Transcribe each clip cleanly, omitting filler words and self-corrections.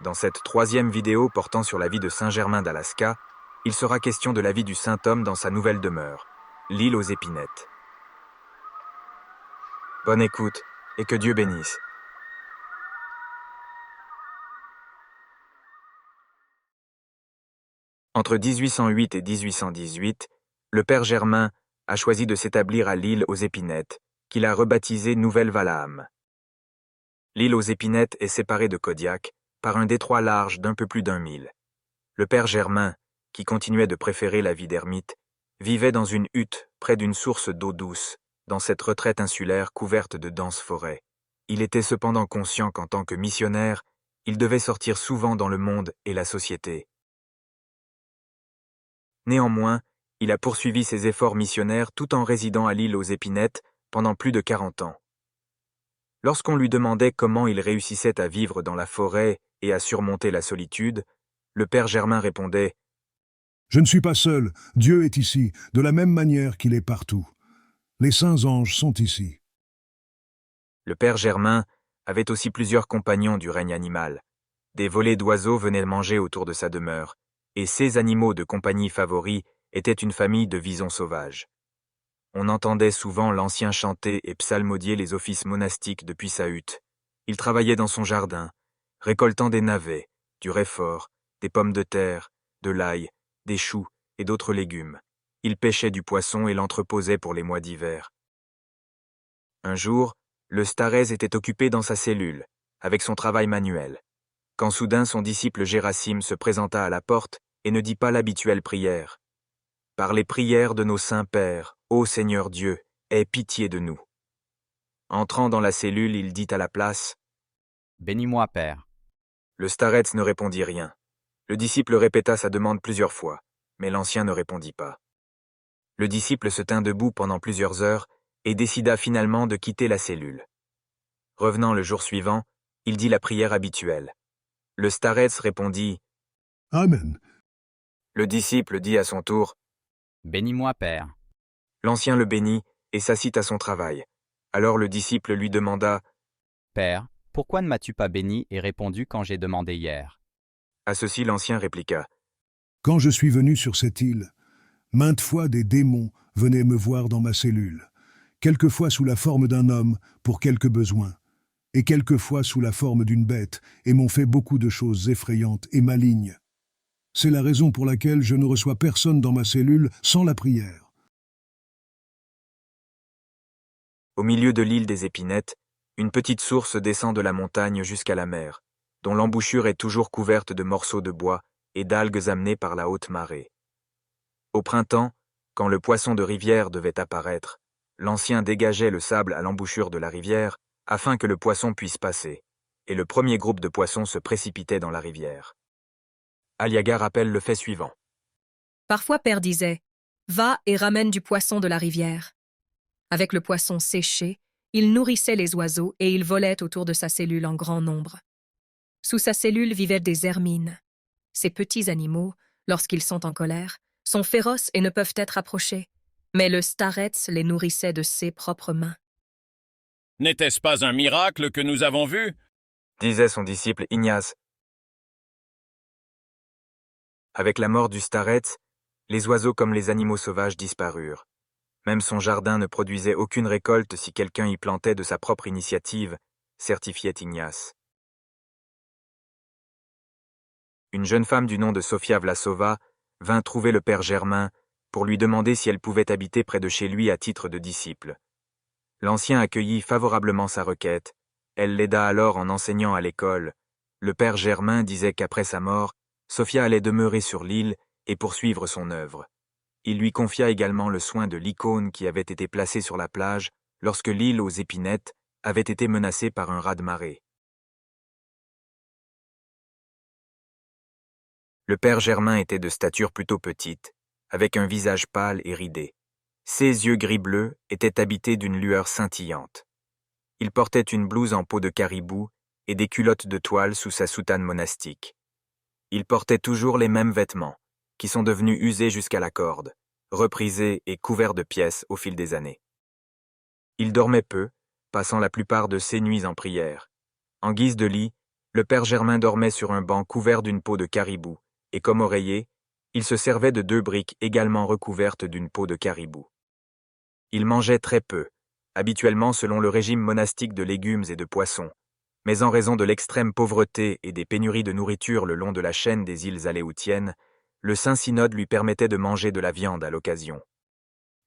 Dans cette troisième vidéo portant sur la vie de Saint-Germain d'Alaska, il sera question de la vie du saint homme dans sa nouvelle demeure, l'île aux épinettes. Bonne écoute et que Dieu bénisse. Entre 1808 et 1818, le père Germain a choisi de s'établir à l'île aux épinettes, qu'il a rebaptisée Nouvelle-Valaam. L'île aux épinettes est séparée de Kodiak par un détroit large d'un peu plus d'1 mille. Le père Germain, qui continuait de préférer la vie d'ermite, vivait dans une hutte près d'une source d'eau douce, dans cette retraite insulaire couverte de denses forêts. Il était cependant conscient qu'en tant que missionnaire, il devait sortir souvent dans le monde et la société. Néanmoins, il a poursuivi ses efforts missionnaires tout en résidant à l'île aux épinettes pendant plus de 40 ans. Lorsqu'on lui demandait comment il réussissait à vivre dans la forêt et à surmonter la solitude, le père Germain répondait « Je ne suis pas seul, Dieu est ici, de la même manière qu'il est partout. Les saints anges sont ici. » Le père Germain avait aussi plusieurs compagnons du règne animal. Des volées d'oiseaux venaient manger autour de sa demeure, et ses animaux de compagnie favoris étaient une famille de visons sauvages. On entendait souvent l'ancien chanter et psalmodier les offices monastiques depuis sa hutte. Il travaillait dans son jardin, récoltant des navets, du réfort, des pommes de terre, de l'ail, des choux et d'autres légumes. Il pêchait du poisson et l'entreposait pour les mois d'hiver. Un jour, le starez était occupé dans sa cellule, avec son travail manuel, quand soudain son disciple Gérasime se présenta à la porte et ne dit pas l'habituelle prière. « Par les prières de nos saints pères, ô Seigneur Dieu, aie pitié de nous. » Entrant dans la cellule, il dit à la place « Bénis-moi, Père. » Le starets ne répondit rien. Le disciple répéta sa demande plusieurs fois, mais l'ancien ne répondit pas. Le disciple se tint debout pendant plusieurs heures et décida finalement de quitter la cellule. Revenant le jour suivant, il dit la prière habituelle. Le starets répondit « Amen. » Le disciple dit à son tour « Bénis-moi, Père. » L'ancien le bénit et s'assit à son travail. Alors le disciple lui demanda « Père, pourquoi ne m'as-tu pas béni et répondu quand j'ai demandé hier ?» À ceci l'ancien répliqua « Quand je suis venu sur cette île, maintes fois des démons venaient me voir dans ma cellule, quelquefois sous la forme d'un homme pour quelques besoins, et quelquefois sous la forme d'une bête, et m'ont fait beaucoup de choses effrayantes et malignes. C'est la raison pour laquelle je ne reçois personne dans ma cellule sans la prière. » Au milieu de l'île des Épinettes, une petite source descend de la montagne jusqu'à la mer, dont l'embouchure est toujours couverte de morceaux de bois et d'algues amenées par la haute marée. Au printemps, quand le poisson de rivière devait apparaître, l'ancien dégageait le sable à l'embouchure de la rivière afin que le poisson puisse passer, et le premier groupe de poissons se précipitait dans la rivière. Aliaga rappelle le fait suivant. Parfois, Père disait « Va et ramène du poisson de la rivière. » Avec le poisson séché, il nourrissait les oiseaux et ils volaient autour de sa cellule en grand nombre. Sous sa cellule vivaient des hermines. Ces petits animaux, lorsqu'ils sont en colère, sont féroces et ne peuvent être approchés, mais le starets les nourrissait de ses propres mains. « N'était-ce pas un miracle que nous avons vu ?» disait son disciple Ignace. Avec la mort du starets, les oiseaux comme les animaux sauvages disparurent. Même son jardin ne produisait aucune récolte si quelqu'un y plantait de sa propre initiative, certifiait Ignace. Une jeune femme du nom de Sofia Vlasova vint trouver le père Germain pour lui demander si elle pouvait habiter près de chez lui à titre de disciple. L'ancien accueillit favorablement sa requête. Elle l'aida alors en enseignant à l'école. Le père Germain disait qu'après sa mort, Sofia allait demeurer sur l'île et poursuivre son œuvre. Il lui confia également le soin de l'icône qui avait été placée sur la plage lorsque l'île aux épinettes avait été menacée par un raz-de-marée. Le père Germain était de stature plutôt petite, avec un visage pâle et ridé. Ses yeux gris-bleu étaient habités d'une lueur scintillante. Il portait une blouse en peau de caribou et des culottes de toile sous sa soutane monastique. Il portait toujours les mêmes vêtements, qui sont devenus usés jusqu'à la corde, reprisés et couverts de pièces au fil des années. Il dormait peu, passant la plupart de ses nuits en prière. En guise de lit, Le père Germain dormait sur un banc couvert d'une peau de caribou, et comme oreiller, il se servait de 2 briques également recouvertes d'une peau de caribou. Il mangeait très peu, habituellement selon le régime monastique de légumes et de poissons, mais en raison de l'extrême pauvreté et des pénuries de nourriture le long de la chaîne des îles Aléoutiennes, le Saint-Synode lui permettait de manger de la viande à l'occasion.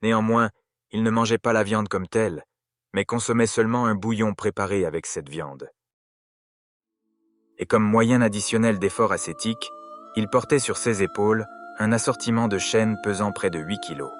Néanmoins, il ne mangeait pas la viande comme telle, mais consommait seulement un bouillon préparé avec cette viande. Et comme moyen additionnel d'effort ascétique, il portait sur ses épaules un assortiment de chaînes pesant près de 8 kilos.